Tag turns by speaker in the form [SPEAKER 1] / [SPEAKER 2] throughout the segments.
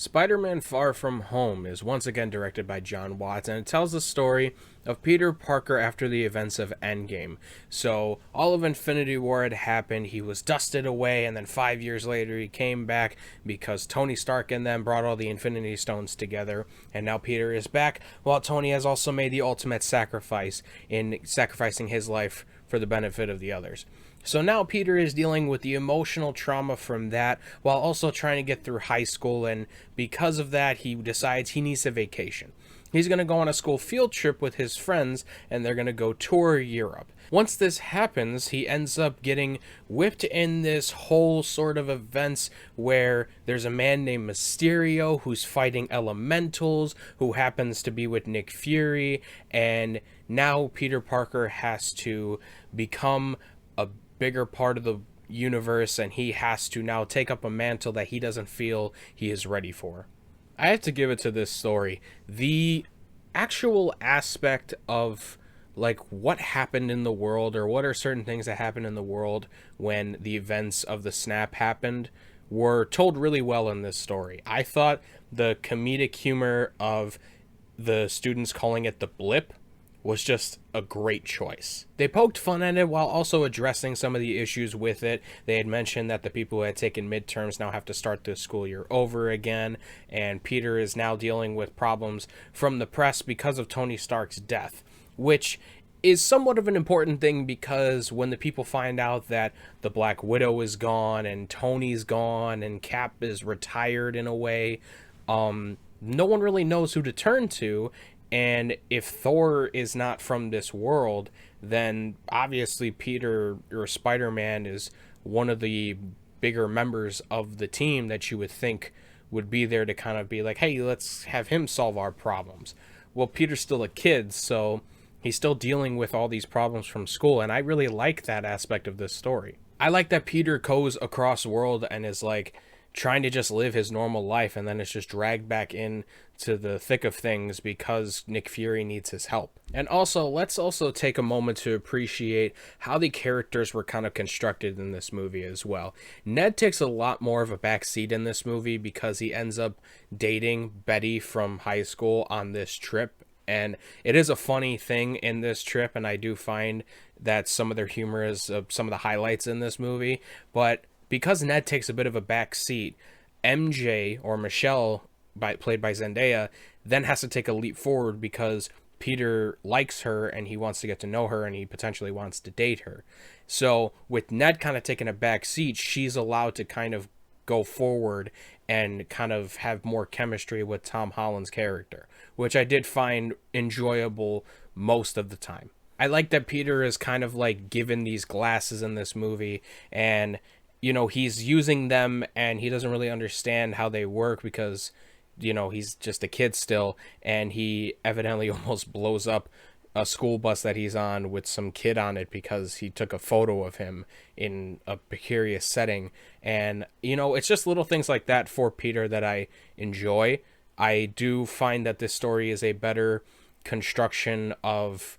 [SPEAKER 1] Spider-Man Far From Home is once again directed by John Watts, and it tells the story of Peter Parker after the events of Endgame. So, all of Infinity War had happened, he was dusted away, and then 5 years later he came back because Tony Stark and them brought all the Infinity Stones together, and now Peter is back, while Tony has also made the ultimate sacrifice in sacrificing his life for the benefit of the others. So now Peter is dealing with the emotional trauma from that while also trying to get through high school, and because of that, he decides he needs a vacation. He's going to go on a school field trip with his friends, and they're going to go tour Europe. Once this happens, he ends up getting whipped in this whole sort of events where there's a man named Mysterio who's fighting elementals, who happens to be with Nick Fury, and now Peter Parker has to become a bigger part of the universe, and he has to now take up a mantle that he doesn't feel he is ready for. I have to give it to this story. The actual aspect of like what happened in the world, or what are certain things that happened in the world when the events of the snap happened, were told really well in this story. I thought the comedic humor of the students calling it the blip was just a great choice. They poked fun at it while also addressing some of the issues with it. They had mentioned that the people who had taken midterms now have to start the school year over again, and Peter is now dealing with problems from the press because of Tony Stark's death, which is somewhat of an important thing because when the people find out that the Black Widow is gone and Tony's gone and Cap is retired in a way, no one really knows who to turn to. And if Thor is not from this world, then obviously Peter or Spider-Man is one of the bigger members of the team that you would think would be there to kind of be like, hey, let's have him solve our problems. Well, Peter's still a kid, so he's still dealing with all these problems from school, and I really like that aspect of this story. I like that Peter goes across world and is like trying to just live his normal life, and then it's just dragged back in to the thick of things because Nick Fury needs his help. And also, let's also take a moment to appreciate how the characters were kind of constructed in this movie as well. Ned takes a lot more of a backseat in this movie because he ends up dating Betty from high school on this trip, and it is a funny thing in this trip, and I do find that some of their humor is some of the highlights in this movie. But because Ned takes a bit of a back seat, MJ, or Michelle, played by Zendaya, then has to take a leap forward because Peter likes her and he wants to get to know her and he potentially wants to date her. So with Ned kind of taking a back seat, she's allowed to kind of go forward and kind of have more chemistry with Tom Holland's character, which I did find enjoyable most of the time. I like that Peter is kind of like given these glasses in this movie, and you know, he's using them and he doesn't really understand how they work because, you know, he's just a kid still, and he evidently almost blows up a school bus that he's on with some kid on it because he took a photo of him in a precarious setting. And, you know, it's just little things like that for Peter that I enjoy. I do find that this story is a better construction of,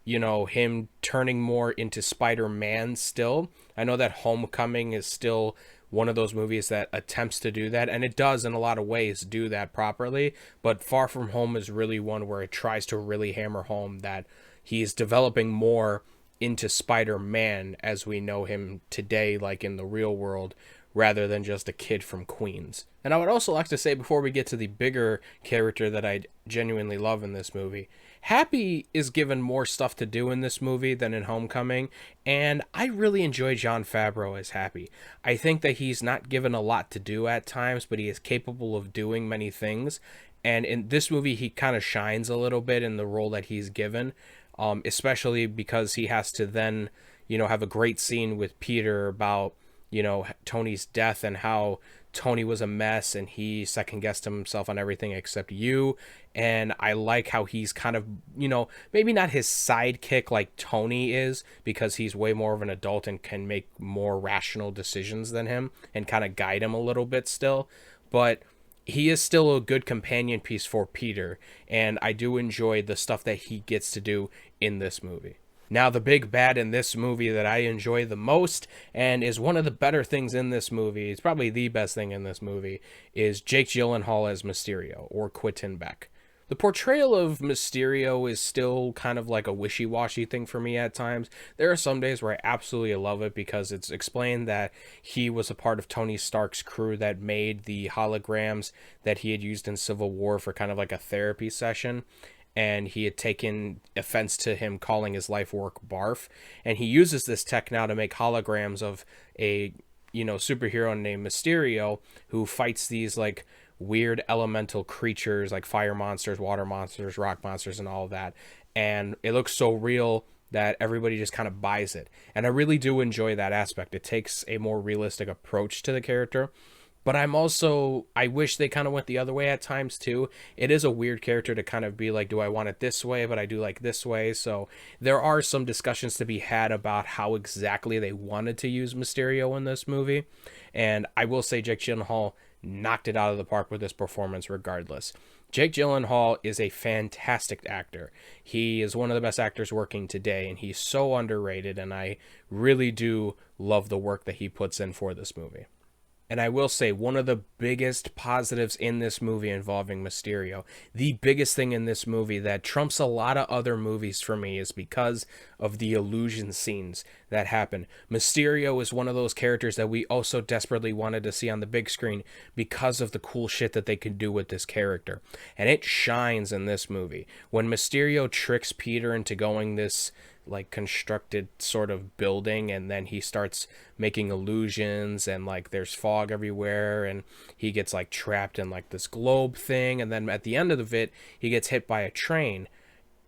[SPEAKER 1] you know, him turning more into Spider-Man still. I know that Homecoming is still one of those movies that attempts to do that, and it does in a lot of ways do that properly, but Far From Home is really one where it tries to really hammer home that he's developing more into Spider-Man as we know him today, like in the real world, rather than just a kid from Queens. And I would also like to say, before we get to the bigger character that I genuinely love in this movie, Happy is given more stuff to do in this movie than in Homecoming, and I really enjoy Jon Favreau as Happy. I think that he's not given a lot to do at times, but he is capable of doing many things, and in this movie he kind of shines a little bit in the role that he's given, especially because he has to then, you know, have a great scene with Peter about, you know, Tony's death and how Tony was a mess and he second guessed himself on everything except you. And I like how he's kind of, you know, maybe not his sidekick like Tony is, because he's way more of an adult and can make more rational decisions than him and kind of guide him a little bit still. But he is still a good companion piece for Peter, and I do enjoy the stuff that he gets to do in this movie. Now, the big bad in this movie that I enjoy the most and is one of the better things in this movie, it's probably the best thing in this movie, is Jake Gyllenhaal as Mysterio, or Quentin Beck. The portrayal of Mysterio is still kind of like a wishy-washy thing for me at times. There are some days where I absolutely love it because it's explained that he was a part of Tony Stark's crew that made the holograms that he had used in Civil War for kind of like a therapy session. And he had taken offense to him calling his life work barf. And he uses this tech now to make holograms of a, superhero named Mysterio who fights these like weird elemental creatures like fire monsters, water monsters, rock monsters, and all of that. And it looks so real that everybody just kind of buys it. And I really do enjoy that aspect. It takes a more realistic approach to the character. But I wish they kind of went the other way at times too. It is a weird character to kind of be like, do I want it this way, but I do like this way. So there are some discussions to be had about how exactly they wanted to use Mysterio in this movie. And I will say Jake Gyllenhaal knocked it out of the park with this performance regardless. Jake Gyllenhaal is a fantastic actor. He is one of the best actors working today, and he's so underrated, and I really do love the work that he puts in for this movie. And I will say, one of the biggest positives in this movie involving Mysterio, the biggest thing in this movie that trumps a lot of other movies for me is because of the illusion scenes that happen. Mysterio is one of those characters that we also desperately wanted to see on the big screen because of the cool shit that they could do with this character. And it shines in this movie. When Mysterio tricks Peter into going this like constructed sort of building, and then he starts making illusions, and like there's fog everywhere, and he gets like trapped in like this globe thing, and then at the end of it he gets hit by a train.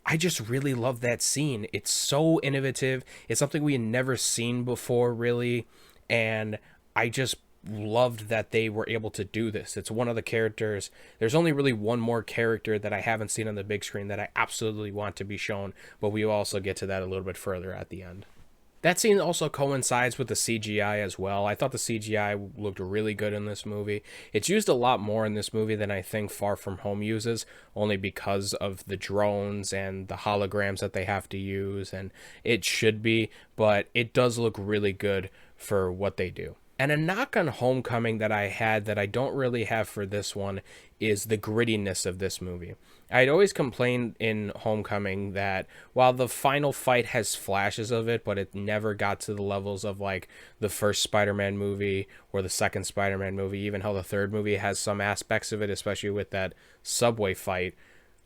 [SPEAKER 1] I just really love that scene. It's so innovative. It's something we had never seen before really, and I just loved that they were able to do this. It's one of the characters. There's only really one more character that I haven't seen on the big screen that I absolutely want to be shown, but we will also get to that a little bit further at the end. That scene also coincides with the CGI as well. I thought the CGI looked really good in this movie. It's used a lot more in this movie than I think Far From Home uses, only because of the drones and the holograms that they have to use, and it should be, but it does look really good for what they do. And a knock on Homecoming that I had that I don't really have for this one is the grittiness of this movie. I'd always complained in Homecoming that while the final fight has flashes of it, but it never got to the levels of like the first Spider-Man movie or the second Spider-Man movie, even how the third movie has some aspects of it, especially with that subway fight.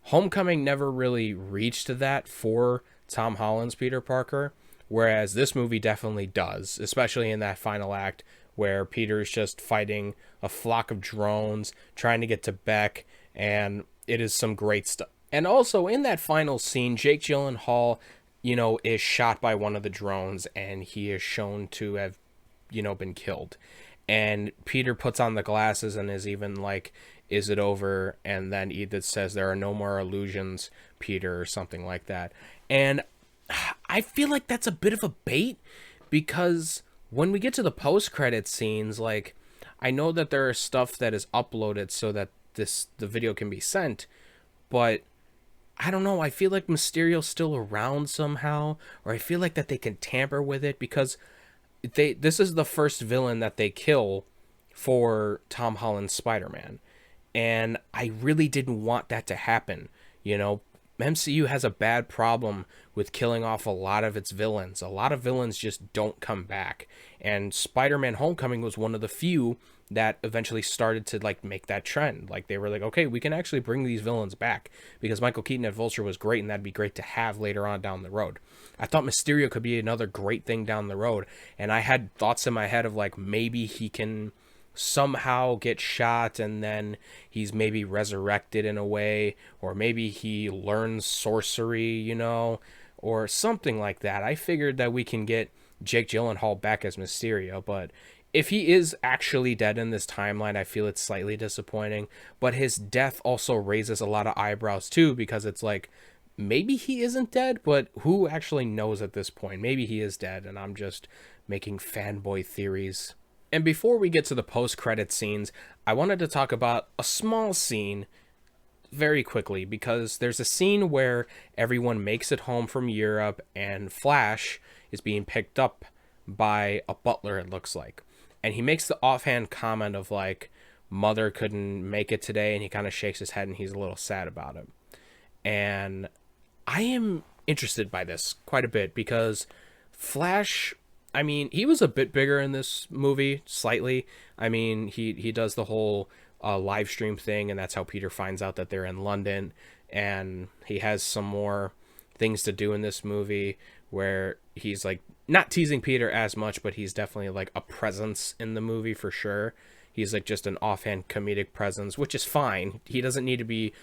[SPEAKER 1] Homecoming never really reached that for Tom Holland's Peter Parker, whereas this movie definitely does, especially in that final act where Peter's just fighting a flock of drones, trying to get to Beck, and it is some great stuff. And also, in that final scene, Jake Gyllenhaal, is shot by one of the drones, and he is shown to have, been killed. And Peter puts on the glasses and is even like, is it over? And then Edith says, there are no more illusions, Peter, or something like that. And I feel like that's a bit of a bait, because when we get to the post-credit scenes, like, I know that there is stuff that is uploaded so that the video can be sent, but I don't know, I feel like Mysterio's still around somehow, or I feel like that they can tamper with it, because this is the first villain that they kill for Tom Holland's Spider-Man, and I really didn't want that to happen. MCU has a bad problem with killing off a lot of its villains. A lot of villains just don't come back. And Spider-Man Homecoming was one of the few that eventually started to like make that trend. Like they were like, okay, we can actually bring these villains back, because Michael Keaton at Vulture was great, and that'd be great to have later on down the road. I thought Mysterio could be another great thing down the road, and I had thoughts in my head of like, maybe he can somehow get shot and then he's maybe resurrected in a way, or maybe he learns sorcery, or something like that. I figured that we can get Jake Gyllenhaal back as Mysterio, but if he is actually dead in this timeline, I feel it's slightly disappointing. But his death also raises a lot of eyebrows too, because it's like, maybe he isn't dead, but who actually knows at this point? Maybe he is dead and I'm just making fanboy theories. And before we get to the post-credit scenes, I wanted to talk about a small scene very quickly, because there's a scene where everyone makes it home from Europe and Flash is being picked up by a butler, it looks like. And he makes the offhand comment of like, mother couldn't make it today, and he kind of shakes his head and he's a little sad about it. And I am interested by this quite a bit because Flash, I mean, he was a bit bigger in this movie, slightly. I mean, he does the whole live stream thing, and that's how Peter finds out that they're in London. And he has some more things to do in this movie where he's like not teasing Peter as much, but he's definitely like a presence in the movie for sure. He's like just an offhand comedic presence, which is fine. He doesn't need to be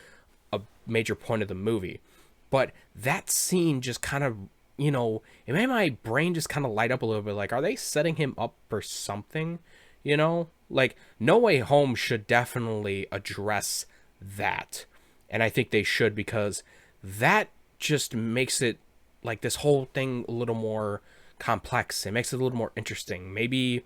[SPEAKER 1] a major point of the movie. But that scene just kind of, you know, it made my brain just kind of light up a little bit. Like, are they setting him up for something? You know, like No Way Home should definitely address that. And I think they should, because that just makes it like this whole thing a little more complex. It makes it a little more interesting. Maybe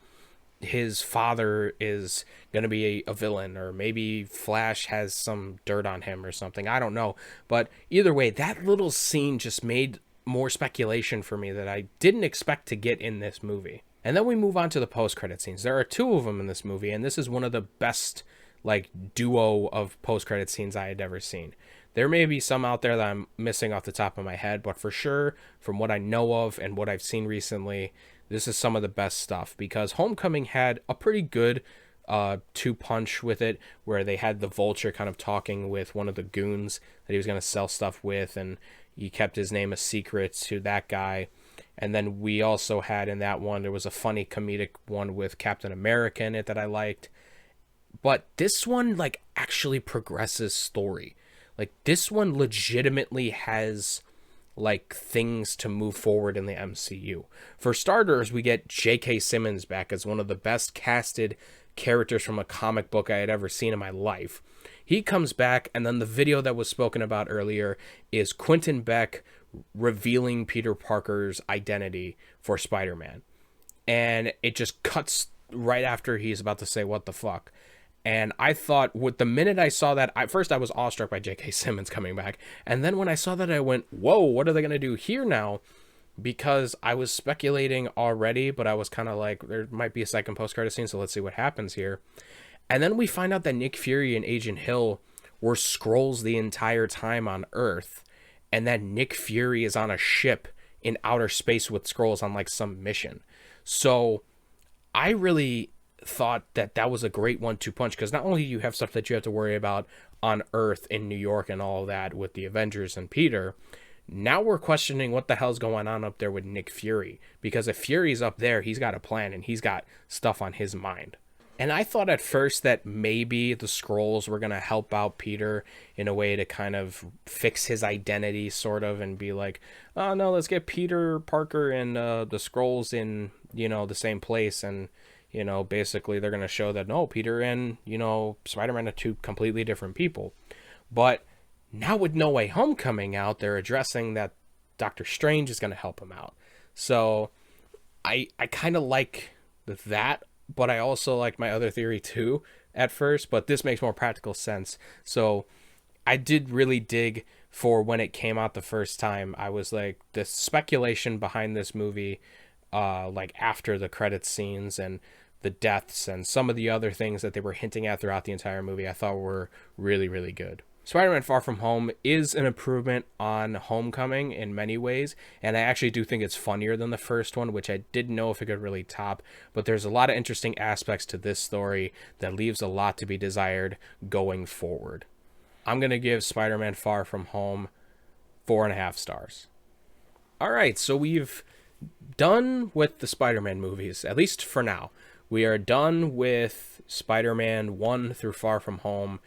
[SPEAKER 1] his father is going to be a villain, or maybe Flash has some dirt on him or something. I don't know. But either way, that little scene just made more speculation for me that I didn't expect to get in this movie. And then we move on to the post-credit scenes. There are two of them in this movie, and this is one of the best like duo of post-credit scenes I had ever seen. There may be some out there that I'm missing off the top of my head, but for sure, from what I know of and what I've seen recently, this is some of the best stuff, because Homecoming had a pretty good two-punch with it, where they had the Vulture kind of talking with one of the goons that he was going to sell stuff with, and he kept his name a secret to that guy. And then we also had in that one, there was a funny comedic one with Captain America in it that I liked. But this one, like, actually progresses story. Like, this one legitimately has like things to move forward in the MCU. For starters, we get J.K. Simmons back as one of the best casted characters from a comic book I had ever seen in my life. He comes back, and then the video that was spoken about earlier is Quentin Beck revealing Peter Parker's identity for Spider-Man. And it just cuts right after he's about to say, "What the fuck?" And I thought, with the minute I saw that, first I was awestruck by J.K. Simmons coming back. And then when I saw that, I went, whoa, what are they going to do here now? Because I was speculating already, but I was kind of like, there might be a second post-credit scene, so let's see what happens here. And then we find out that Nick Fury and Agent Hill were Skrulls the entire time on Earth. And that Nick Fury is on a ship in outer space with Skrulls on like some mission. So I really thought that that was a great 1-2 punch, because not only do you have stuff that you have to worry about on Earth in New York and all that with the Avengers and Peter, now we're questioning what the hell's going on up there with Nick Fury, because if Fury's up there, he's got a plan and he's got stuff on his mind. And I thought at first that maybe the Skrulls were going to help out Peter in a way to kind of fix his identity, sort of, and be like, oh no, let's get Peter Parker and the Skrulls in, you know, the same place, and you know, basically they're going to show that, no, Peter and, you know, Spider-Man are two completely different people. But now with No Way Home coming out, they're addressing that Doctor Strange is going to help him out. So I kind of like that, but I also like my other theory too at first, but this makes more practical sense. So I did really dig for when it came out the first time. I was like, the speculation behind this movie, like after the credits scenes and the deaths and some of the other things that they were hinting at throughout the entire movie, I thought were really, really good. Spider-Man Far From Home is an improvement on Homecoming in many ways, and I actually do think it's funnier than the first one, which I didn't know if it could really top, but there's a lot of interesting aspects to this story that leaves a lot to be desired going forward. I'm going to give Spider-Man Far From Home 4.5 stars. All right, so we've done with the Spider-Man movies, at least for now. We are done with Spider-Man 1 through Far From Home,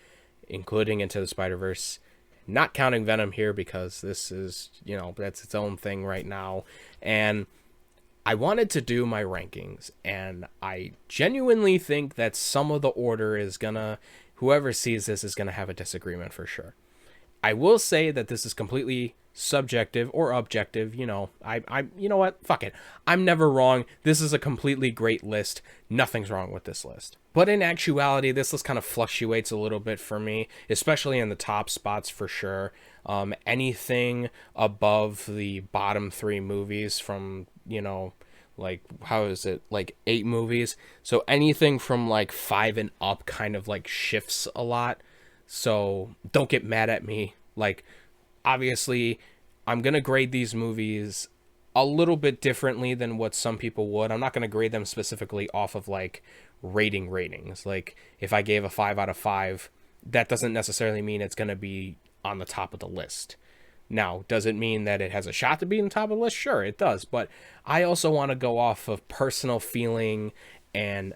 [SPEAKER 1] including Into the Spider-Verse. Not counting Venom here, because this is, you know, that's its own thing right now. And I wanted to do my rankings, and I genuinely think that some of the order is gonna, whoever sees this is gonna have a disagreement for sure. I will say that this is completely subjective or objective, you know what? Fuck it. I'm never wrong. This is a completely great list. Nothing's wrong with this list. But in actuality, this list kind of fluctuates a little bit for me, especially in the top spots for sure. Anything above the bottom 3 movies from, like, how is it, like 8 movies? So anything from like 5 and up kind of like shifts a lot. So don't get mad at me. Like, obviously, I'm going to grade these movies a little bit differently than what some people would. I'm not going to grade them specifically off of like ratings. Like, if I gave a 5 out of 5, that doesn't necessarily mean it's going to be on the top of the list. Now, does it mean that it has a shot to be on top of the list? Sure, it does. But I also want to go off of personal feeling and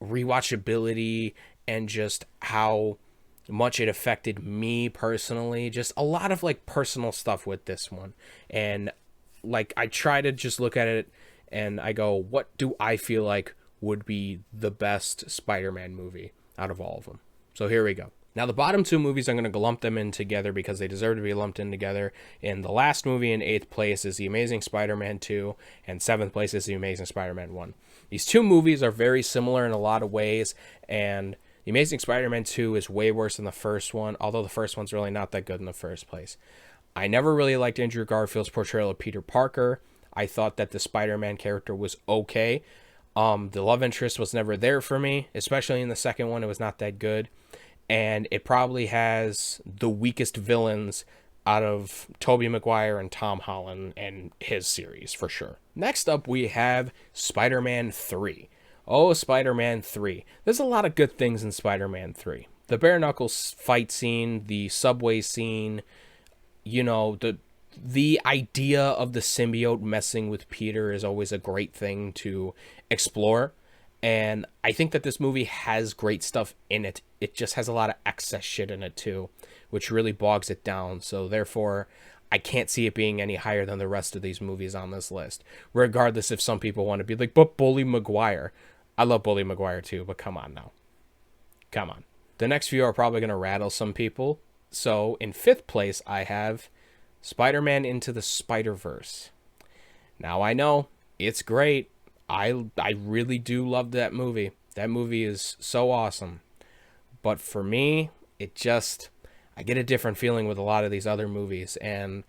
[SPEAKER 1] rewatchability and just how much it affected me personally. Just a lot of like personal stuff with this one. And like, I try to just look at it and I go, what do I feel like would be the best Spider-Man movie out of all of them? So here we go. Now, the bottom 2 movies, I'm going to lump them in together because they deserve to be lumped in together. And the last movie in 8th place is The Amazing Spider-Man 2, and 7th place is The Amazing Spider-Man 1. These 2 movies are very similar in a lot of ways, and The Amazing Spider-Man 2 is way worse than the first one, although the first one's really not that good in the first place. I never really liked Andrew Garfield's portrayal of Peter Parker. I thought that the Spider-Man character was okay. The love interest was never there for me, especially in the second one. It was not that good. And it probably has the weakest villains out of Tobey Maguire and Tom Holland and his series, for sure. Next up, we have Spider-Man 3. Oh, Spider-Man 3. There's a lot of good things in Spider-Man 3. The bare knuckles fight scene, the subway scene, the idea of the symbiote messing with Peter is always a great thing to explore. And I think that this movie has great stuff in it. It just has a lot of excess shit in it too, which really bogs it down. So therefore, I can't see it being any higher than the rest of these movies on this list. Regardless if some people want to be like, but Bully Maguire. I love Bully Maguire too, but come on now. Come on. The next few are probably going to rattle some people. So in 5th place, I have Spider-Man Into the Spider-Verse. Now I know, it's great. I really do love that movie. That movie is so awesome. But for me, I get a different feeling with a lot of these other movies. And,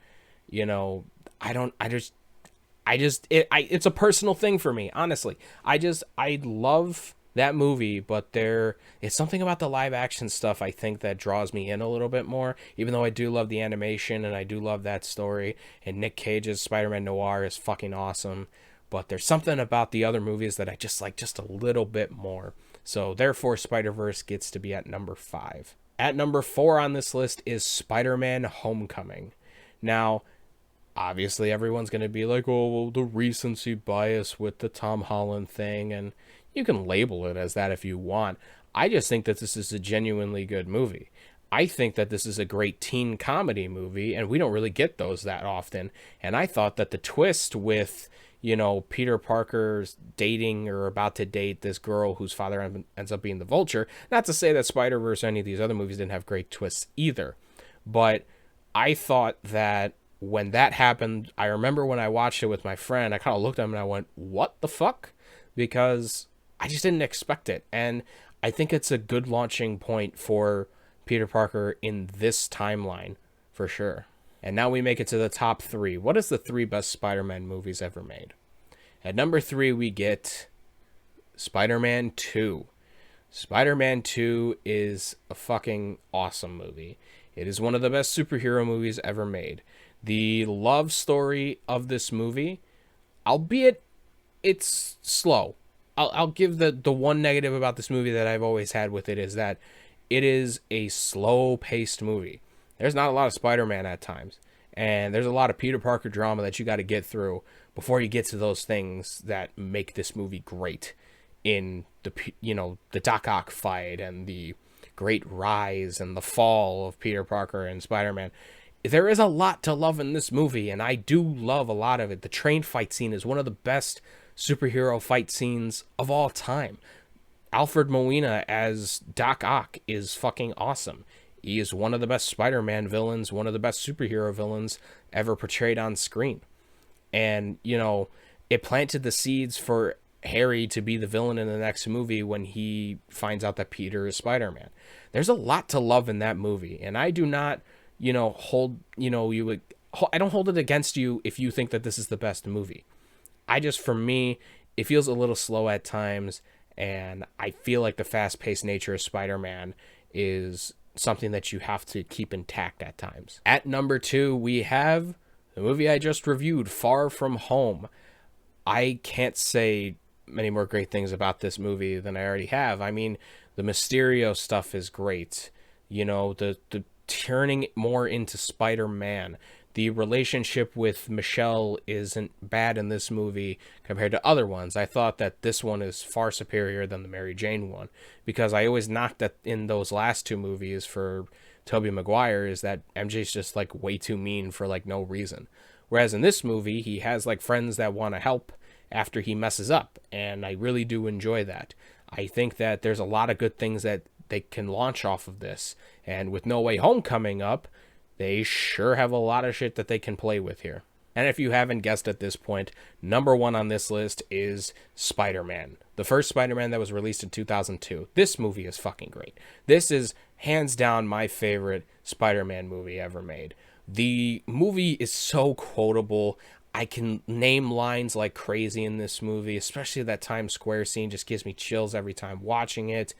[SPEAKER 1] it's a personal thing for me, honestly. I love that movie, but it's something about the live action stuff, I think, that draws me in a little bit more, even though I do love the animation and I do love that story. And Nick Cage's Spider-Man Noir is fucking awesome. But there's something about the other movies that I just like just a little bit more. So therefore, Spider-Verse gets to be at number 5. At number 4 on this list is Spider-Man Homecoming. Now, obviously everyone's going to be like, oh, well, the recency bias with the Tom Holland thing. And you can label it as that if you want. I just think that this is a genuinely good movie. I think that this is a great teen comedy movie, and we don't really get those that often. And I thought that the twist with Peter Parker's dating or about to date this girl whose father ends up being the Vulture. Not to say that Spider-Verse or any of these other movies didn't have great twists either. But I thought that when that happened, I remember when I watched it with my friend, I kind of looked at him and I went, what the fuck? Because I just didn't expect it. And I think it's a good launching point for Peter Parker in this timeline, for sure. And now we make it to the top 3. What is the 3 best Spider-Man movies ever made? At number 3, we get Spider-Man 2. Spider-Man 2 is a fucking awesome movie. It is one of the best superhero movies ever made. The love story of this movie, albeit it's slow. I'll give the one negative about this movie that I've always had with it is that it is a slow-paced movie. There's not a lot of Spider-Man at times. And there's a lot of Peter Parker drama that you got to get through before you get to those things that make this movie great. In the Doc Ock fight and the great rise and the fall of Peter Parker and Spider-Man. There is a lot to love in this movie, and I do love a lot of it. The train fight scene is one of the best superhero fight scenes of all time. Alfred Molina as Doc Ock is fucking awesome. He is one of the best Spider-Man villains, one of the best superhero villains ever portrayed on screen. And, you know, it planted the seeds for Harry to be the villain in the next movie when he finds out that Peter is Spider-Man. There's a lot to love in that movie, and I do not, you know, I don't hold it against you if you think that this is the best movie. For me, it feels a little slow at times, and I feel like the fast-paced nature of Spider-Man is something that you have to keep intact at times. At number 2, we have the movie I just reviewed, Far From Home. I can't say many more great things about this movie than I already have. I mean, the Mysterio stuff is great. You know, the turning more into Spider-Man. The relationship with Michelle isn't bad in this movie compared to other ones. I thought that this one is far superior than the Mary Jane one, because I always knocked that in those last 2 movies for Tobey Maguire is that MJ's just like way too mean for like no reason. Whereas in this movie, he has like friends that want to help after he messes up, and I really do enjoy that. I think that there's a lot of good things that they can launch off of this, and with No Way Home coming up, they sure have a lot of shit that they can play with here. And if you haven't guessed at this point, number 1 on this list is Spider-Man. The first Spider-Man that was released in 2002. This movie is fucking great. This is hands down my favorite Spider-Man movie ever made. The movie is so quotable. I can name lines like crazy in this movie, especially that Times Square scene just gives me chills every time watching it.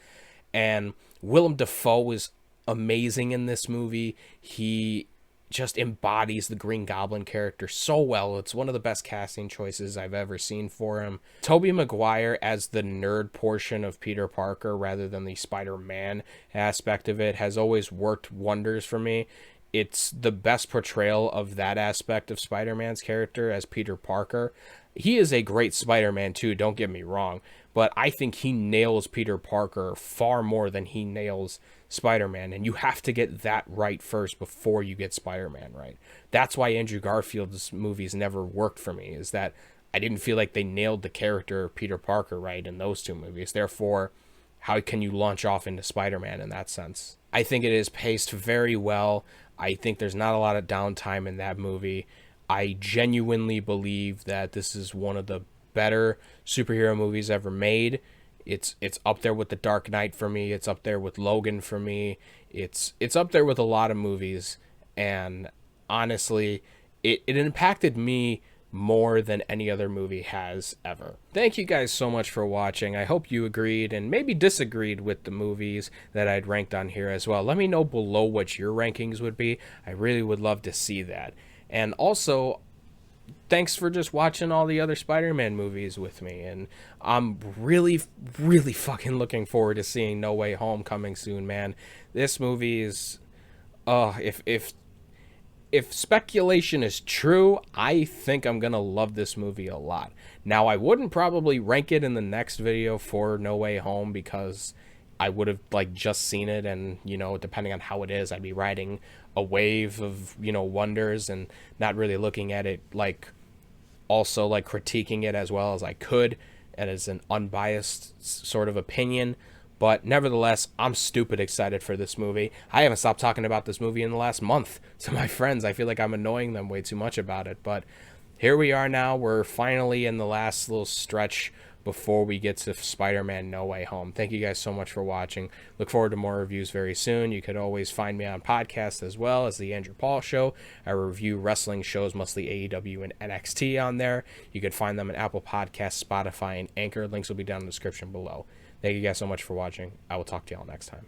[SPEAKER 1] And Willem Dafoe is amazing in this movie. He just embodies the Green Goblin character so well. It's one of the best casting choices I've ever seen for him. Tobey Maguire as the nerd portion of Peter Parker rather than the Spider-Man aspect of it has always worked wonders for me. It's the best portrayal of that aspect of Spider-Man's character as Peter Parker. He is a great Spider-Man too, don't get me wrong, but I think he nails Peter Parker far more than he nails Spider-Man, and you have to get that right first before you get Spider-Man right. That's why Andrew Garfield's movies never worked for me, is that I didn't feel like they nailed the character of Peter Parker right in those 2 movies. Therefore, how can you launch off into Spider-Man in that sense? I think it is paced very well. I think there's not a lot of downtime in that movie. I genuinely believe that this is one of the better superhero movies ever made. It's up there with The Dark Knight for me. It's up there with Logan for me. It's up there with a lot of movies. And honestly, it impacted me more than any other movie has ever. Thank you guys so much for watching. I hope you agreed and maybe disagreed with the movies that I'd ranked on here as well. Let me know below what your rankings would be. I really would love to see that. And also, thanks for just watching all the other Spider-Man movies with me. And I'm really, really fucking looking forward to seeing No Way Home coming soon, man. This movie is... If speculation is true, I think I'm going to love this movie a lot. Now, I wouldn't probably rank it in the next video for No Way Home because I would have like just seen it, and, you know, depending on how it is, I'd be riding a wave of, you know, wonders and not really looking at it like also like critiquing it as well as I could and as an unbiased sort of opinion. But nevertheless, I'm stupid excited for this movie. I haven't stopped talking about this movie in the last month to my friends. I feel like I'm annoying them way too much about it. But here we are now. We're finally in the last little stretch before we get to Spider-Man No Way Home. Thank you guys so much for watching. Look forward to more reviews very soon. You could always find me on podcasts as well as The Andrew Paul Show. I review wrestling shows, mostly AEW and NXT on there. You could find them on Apple Podcasts, Spotify, and Anchor. Links will be down in the description below. Thank you guys so much for watching. I will talk to y'all next time.